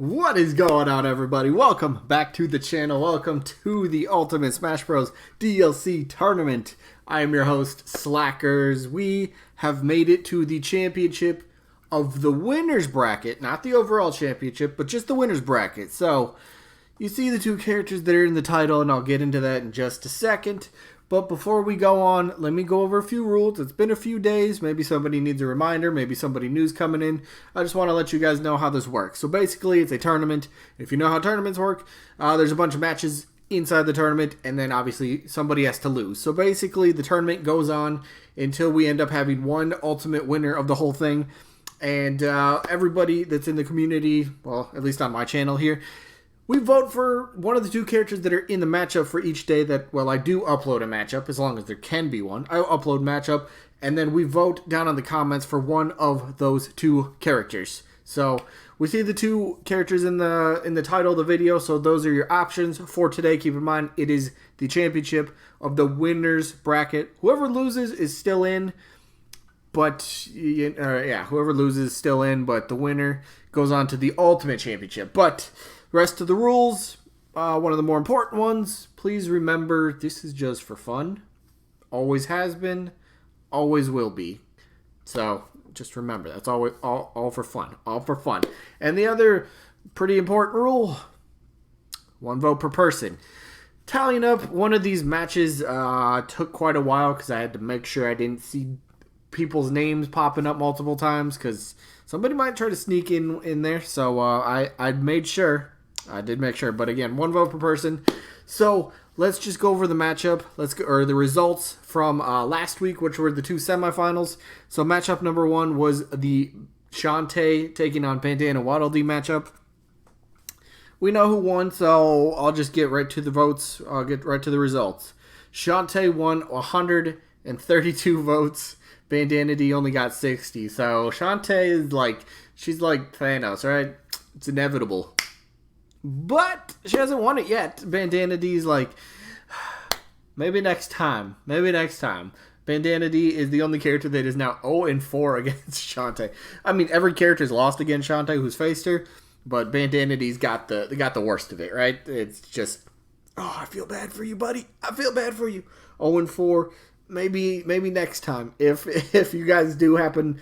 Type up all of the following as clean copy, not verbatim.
What is going on, everybody? Welcome back to the channel. Welcome to the Ultimate Smash Bros. DLC Tournament. I am your host, Slackerz. We have made it to the championship of the winner's bracket. Not the overall championship, but just the winner's bracket. So, you see the two characters that are in the title, and I'll get into that in just a second. But before we go on, let me go over a few rules. It's been a few days. Maybe somebody needs a reminder. Maybe somebody new's coming in. I just want to let you guys know how this works. So basically, it's a tournament. If you know how tournaments work, there's a bunch of matches inside the tournament, and then obviously somebody has to lose. So basically, the tournament goes on until we end up having one ultimate winner of the whole thing. And everybody that's in the community, well, at least on my channel here, we vote for one of the two characters that are in the matchup for each day that, well, I do upload a matchup, as long as there can be one. I upload matchup, and then we vote down in the comments for one of those two characters. So, we see the two characters in the title of the video, so those are your options for today. Keep in mind, it is the championship of the winner's bracket. Whoever loses is still in, but, whoever loses is still in, but the winner goes on to the ultimate championship. But rest of the rules, one of the more important ones, please remember this is just for fun. Always has been, always will be. So just remember, that's always all for fun. All for fun. And the other pretty important rule, one vote per person. Tallying up one of these matches took quite a while because I had to make sure I didn't see people's names popping up multiple times because somebody might try to sneak in there. So I made sure. I did make sure, but again, one vote per person. So let's just go over the matchup. Or the results from last week, which were the two semifinals. So matchup number one was the Shantae taking on Bandana Waddle Dee matchup. We know who won, so I'll just get right to the votes. I'll get right to the results. Shantae won 132 votes. Bandana Dee only got 60. So Shantae is she's like Thanos, right? It's inevitable. But she hasn't won it yet. Bandana Dee's like, maybe next time. Maybe next time. Bandana Dee is the only character that is now 0-4 against Shantae. I mean, every character's lost against Shantae who's faced her, but Bandana Dee's got the worst of it, right? It's just, I feel bad for you, buddy. I feel bad for you. 0-4. Maybe next time if you guys do happen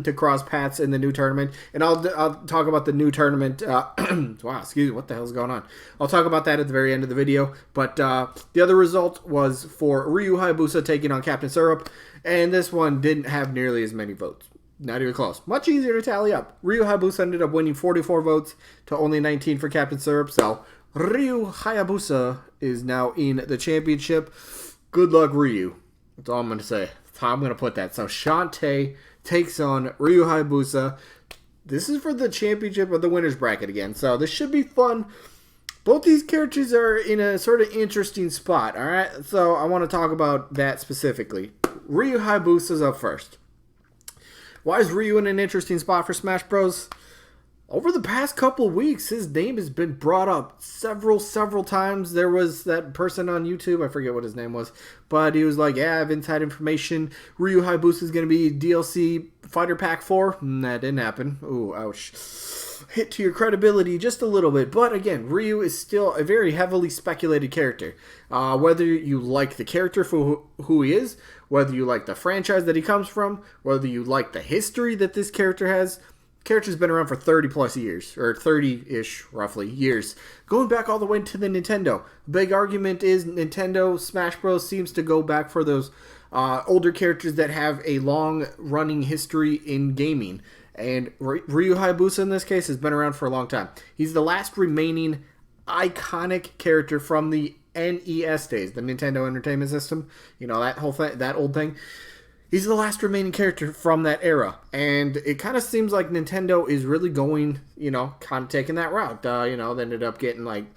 to cross paths in the new tournament, and I'll talk about the new tournament. Wow, excuse me, what the hell's going on? I'll talk about that at the very end of the video. But the other result was for Ryu Hayabusa taking on Captain Syrup, and this one didn't have nearly as many votes. Not even close. Much easier to tally up. Ryu Hayabusa ended up winning 44 votes to only 19 for Captain Syrup. So Ryu Hayabusa is now in the championship. Good luck, Ryu. That's all I'm going to say. That's how I'm going to put that. So Shantae takes on Ryu Hayabusa. This is for the championship of the winner's bracket again. So this should be fun. Both these characters are in a sort of interesting spot. Alright, so I want to talk about that specifically. Ryu Hayabusa's up first. Why is Ryu in an interesting spot for Smash Bros? Over the past couple of weeks, his name has been brought up several times. There was that person on YouTube, I forget what his name was, but he was like, yeah, I have inside information. Ryu Hayabusa is going to be DLC Fighter Pack 4. That didn't happen. Ooh, ouch. Hit to your credibility just a little bit. But again, Ryu is still a very heavily speculated character. Whether you like the character for who he is, whether you like the franchise that he comes from, whether you like the history that this character has, character's been around for 30 plus years, or 30-ish, roughly, years. Going back all the way to the Nintendo. The big argument is Nintendo Smash Bros. Seems to go back for those older characters that have a long-running history in gaming. And Ryu Hayabusa, in this case, has been around for a long time. He's the last remaining iconic character from the NES days, the Nintendo Entertainment System. You know, that whole thing, that old thing. He's the last remaining character from that era, and it kind of seems like Nintendo is really going, kind of taking that route. They ended up getting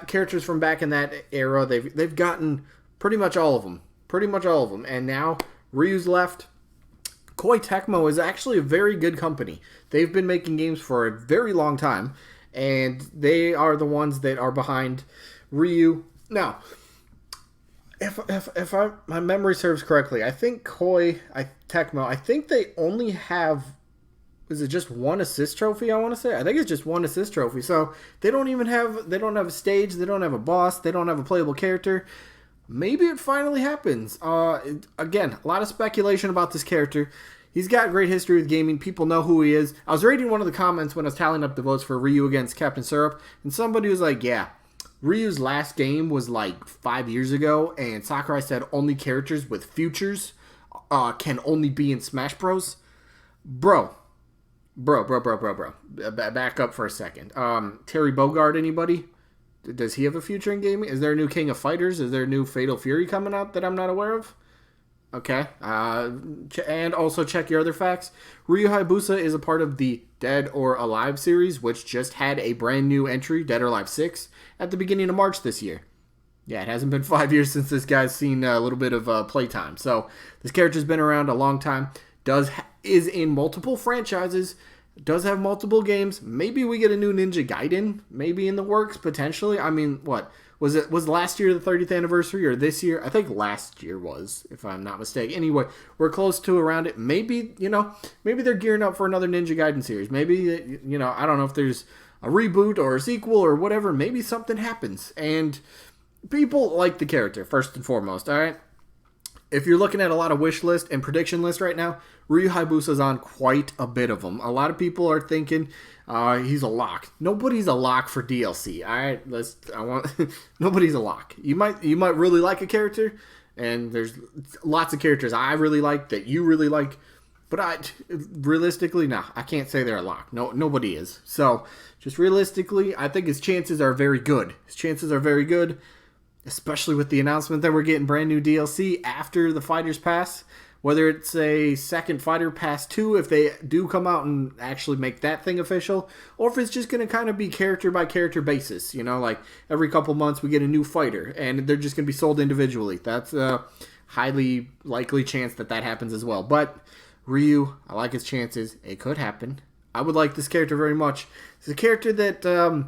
characters from back in that era. They've gotten pretty much all of them, and now Ryu's left. Koei Tecmo is actually a very good company. They've been making games for a very long time, and they are the ones that are behind Ryu now. If my memory serves correctly, I think Koei Tecmo, I think they only have is it just one assist trophy, I want to say? I think it's just one assist trophy. So they don't have a stage, they don't have a boss, they don't have a playable character. Maybe it finally happens. Again, a lot of speculation about this character. He's got great history with gaming. People know who he is. I was reading one of the comments when I was tallying up the votes for Ryu against Captain Syrup, and somebody was like, yeah, Ryu's last game was like 5 years ago, and Sakurai said only characters with futures can only be in Smash Bros. Bro. Back up for a second. Terry Bogard, anybody? Does he have a future in gaming? Is there a new King of Fighters? Is there a new Fatal Fury coming out that I'm not aware of? Okay. And also check your other facts. Ryu Hayabusa is a part of the Dead or Alive series, which just had a brand new entry, Dead or Alive 6, at the beginning of March this year. Yeah, it hasn't been 5 years since this guy's seen a little bit of playtime. So this character's been around a long time. Is in multiple franchises. Does have multiple games. Maybe we get a new Ninja Gaiden, maybe in the works, potentially. I mean, what? Was last year the 30th anniversary or this year? I think last year was, if I'm not mistaken. Anyway, we're close to around it. Maybe, maybe they're gearing up for another Ninja Gaiden series. Maybe, I don't know if there's a reboot or a sequel or whatever. Maybe something happens. And people like the character, first and foremost, all right? If you're looking at a lot of wish list and prediction list right now, Ryu Hayabusa's on quite a bit of them. A lot of people are thinking he's a lock. Nobody's a lock for DLC. All right, nobody's a lock. You might really like a character, and there's lots of characters I really like that you really like, but realistically, no, I can't say they're a lock. No, nobody is. So just realistically, I think his chances are very good. Especially with the announcement that we're getting brand new DLC after the Fighters Pass. Whether it's a second Fighter Pass 2, if they do come out and actually make that thing official, or if it's just going to kind of be character by character basis. Like every couple months we get a new fighter, and they're just going to be sold individually. That's a highly likely chance that happens as well. But Ryu, I like his chances. It could happen. I would like this character very much. It's a character that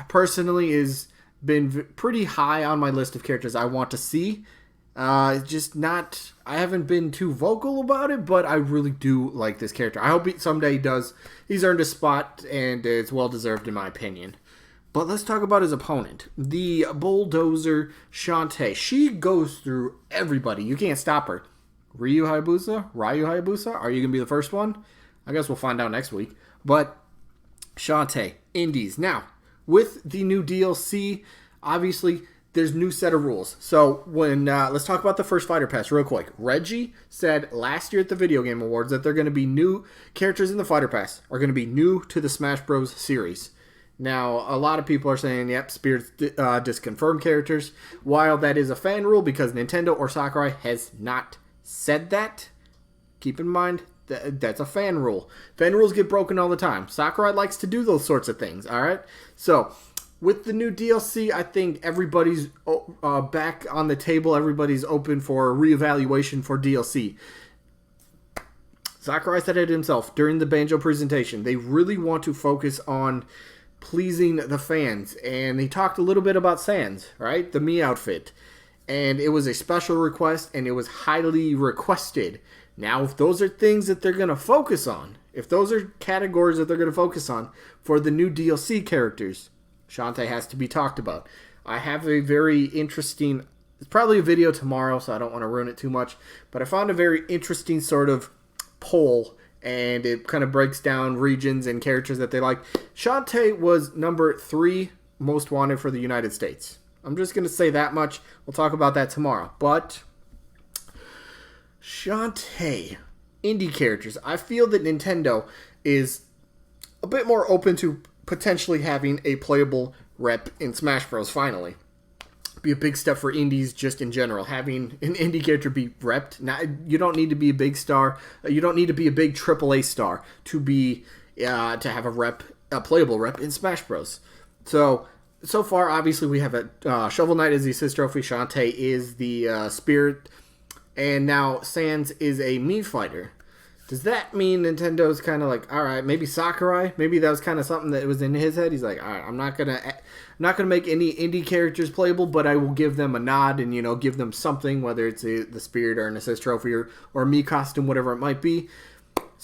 personally is been pretty high on my list of characters I want to see. I haven't been too vocal about it, but I really do like this character. I hope someday he does. He's earned a spot, and it's well deserved in my opinion. But let's talk about his opponent, the bulldozer Shantae. She goes through everybody. You can't stop her. Ryu Hayabusa? Are you going to be the first one? I guess we'll find out next week. But Shantae, indies. Now, with the new DLC, obviously, there's new set of rules. So when let's talk about the first Fighter Pass real quick. Reggie said last year at the Video Game Awards that they're going to be new characters in the Fighter Pass are going to be new to the Smash Bros. Series. Now, a lot of people are saying, yep, Spirit's disconfirmed characters. While that is a fan rule because Nintendo or Sakurai has not said that, keep in mind, that's a fan rule. Fan rules get broken all the time. Sakurai likes to do those sorts of things, all right? So, with the new DLC, I think everybody's back on the table. Everybody's open for a reevaluation for DLC. Sakurai said it himself during the Banjo presentation. They really want to focus on pleasing the fans. And he talked a little bit about Sans, right? The Mii outfit. And it was a special request, and it was highly requested. Now, if those are things that they're going to focus on, if those are categories that they're going to focus on for the new DLC characters, Shantae has to be talked about. I have a very interesting, it's probably a video tomorrow, so I don't want to ruin it too much, but I found a very interesting sort of poll, and it kind of breaks down regions and characters that they like. Shantae was number 3 most wanted for the United States. I'm just going to say that much. We'll talk about that tomorrow. But Shantae, indie characters. I feel that Nintendo is a bit more open to potentially having a playable rep in Smash Bros. Finally. Be a big step for indies just in general. Having an indie character be repped. Now, you don't need to be a big star. You don't need to be a big AAA star to be to have a playable rep in Smash Bros. So far, obviously, we have Shovel Knight is the assist trophy. Shantae is the Spirit. And now Sans is a Mii fighter. Does that mean Nintendo's kind of like, all right, maybe Sakurai? Maybe that was kind of something that was in his head. He's like, all right, I'm not gonna make any indie characters playable, but I will give them a nod and give them something, whether it's the Spirit or an assist trophy or a Mii costume, whatever it might be.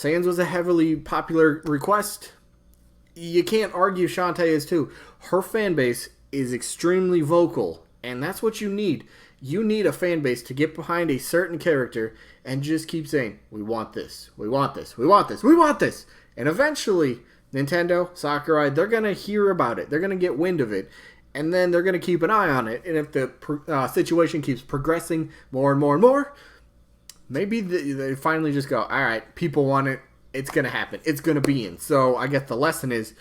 Sans was a heavily popular request. You can't argue Shantae is too. Her fan base is extremely vocal, and that's what you need. You need a fan base to get behind a certain character and just keep saying, we want this, we want this, we want this, we want this. And eventually, Nintendo, Sakurai, they're going to hear about it. They're going to get wind of it. And then they're going to keep an eye on it. And if the situation keeps progressing more and more and more, maybe they finally just go, all right, people want it. It's going to happen. It's going to be in. So I guess the lesson is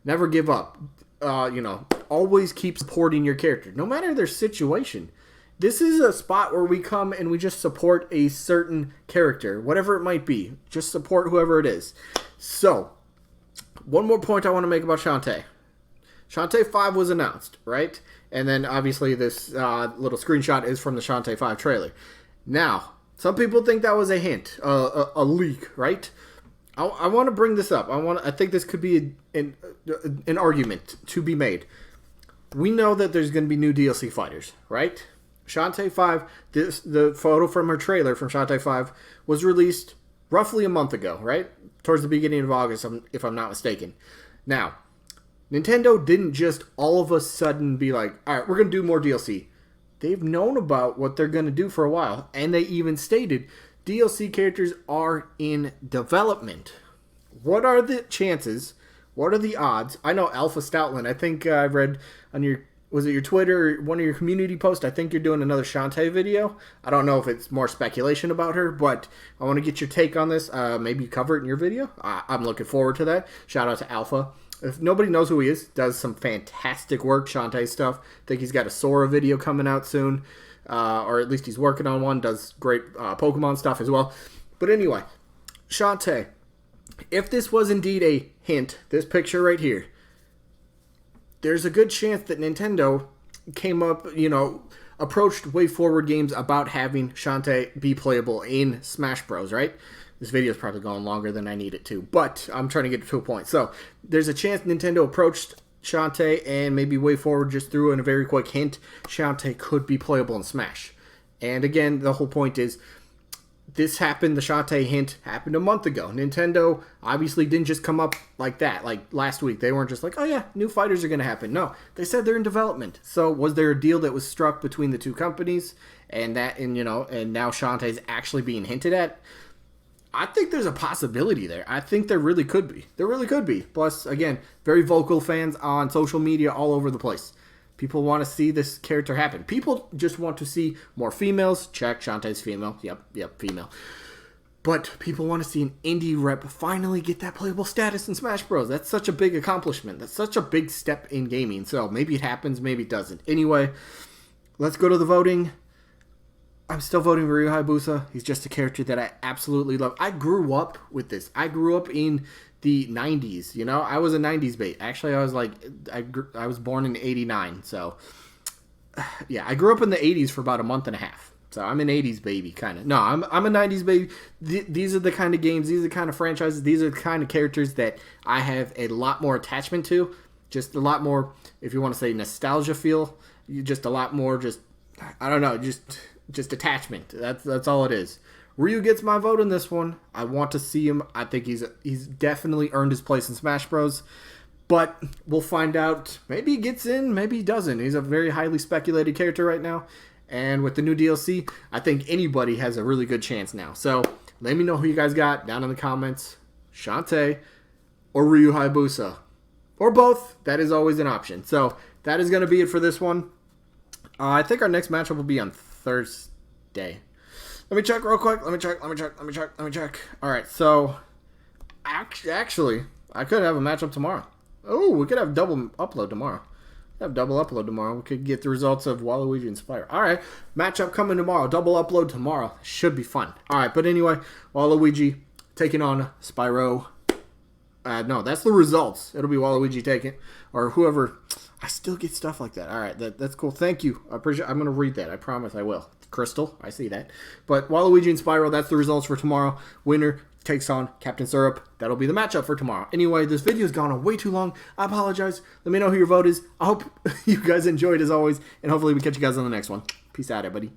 never give up. Always keep supporting your character, no matter their situation. This is a spot where we come and we just support a certain character, whatever it might be. Just support whoever it is. So, one more point I want to make about Shantae. Shantae 5 was announced, right? And then, obviously, this little screenshot is from the Shantae 5 trailer. Now, some people think that was a hint, a leak, right? I want to bring this up. I think this could be an argument to be made. We know that there's going to be new DLC fighters, right? Shantae 5, the photo from her trailer from Shantae 5 was released roughly a month ago, right? Towards the beginning of August, if I'm not mistaken. Now, Nintendo didn't just all of a sudden be like, all right, we're going to do more DLC. They've known about what they're going to do for a while, and they even stated DLC characters are in development. What are the chances? What are the odds? I know Alpha Stoutland, I think I read on was it your Twitter or one of your community posts? I think you're doing another Shantae video. I don't know if it's more speculation about her, but I want to get your take on this. Maybe cover it in your video. I'm looking forward to that. Shout out to Alpha. If nobody knows who he is, does some fantastic work, Shantae stuff. I think he's got a Sora video coming out soon, or at least he's working on one. Does great Pokemon stuff as well. But anyway, Shantae, if this was indeed a hint, this picture right here, there's a good chance that Nintendo came up, approached WayForward Games about having Shantae be playable in Smash Bros, right? This video is probably going longer than I need it to, but I'm trying to get to a point. So, there's a chance Nintendo approached Shantae and maybe WayForward just threw in a very quick hint, Shantae could be playable in Smash. And again, the whole point is, this happened, the Shantae hint happened a month ago. Nintendo obviously didn't just come up like that, like last week. They weren't just like, oh yeah, new fighters are going to happen. No, they said they're in development. So was there a deal that was struck between the two companies and now Shantae's actually being hinted at? I think there's a possibility there. I think there really could be. There really could be. Plus, again, very vocal fans on social media all over the place. People want to see this character happen. People just want to see more females. Check, Shantae's female. Yep, female. But people want to see an indie rep finally get that playable status in Smash Bros. That's such a big accomplishment. That's such a big step in gaming. So maybe it happens, maybe it doesn't. Anyway, let's go to the voting. I'm still voting for Ryu Hayabusa. He's just a character that I absolutely love. I grew up with this. I grew up in the 90s, I was a 90s bait. Actually, I was born in 89, so yeah, I grew up in the 80s for about a month and a half. So I'm an 80s baby, kind of. No, I'm a 90s baby. These are the kind of games, these are the kind of franchises, these are the kind of characters that I have a lot more attachment to. Just a lot more, if you want to say nostalgia feel, just a lot more, I don't know, just attachment. That's all it is. Ryu gets my vote in this one. I want to see him. I think he's definitely earned his place in Smash Bros. But we'll find out. Maybe he gets in, maybe he doesn't. He's a very highly speculated character right now. And with the new DLC, I think anybody has a really good chance now. So let me know who you guys got down in the comments. Shantae or Ryu Hayabusa. Or both. That is always an option. So that is going to be it for this one. I think our next matchup will be on Thursday. Let me check real quick. Let me check. All right, so actually, I could have a matchup tomorrow. Oh, we could have double upload tomorrow. We could get the results of Waluigi and Spyro. All right, matchup coming tomorrow. Double upload tomorrow. Should be fun. All right, but anyway, Waluigi taking on Spyro. No, that's the results. It'll be Waluigi taking, or whoever. I still get stuff like that. All right, that's cool. Thank you. I appreciate. I'm going to read that. I promise I will. Crystal, I see that. But Waluigi and Spyro, that's the results for tomorrow. Winner takes on Captain Syrup. That'll be the matchup for tomorrow. Anyway, this video's gone on way too long. I apologize. Let me know who your vote is. I hope you guys enjoyed as always, and hopefully we catch you guys on the next one. Peace out, everybody.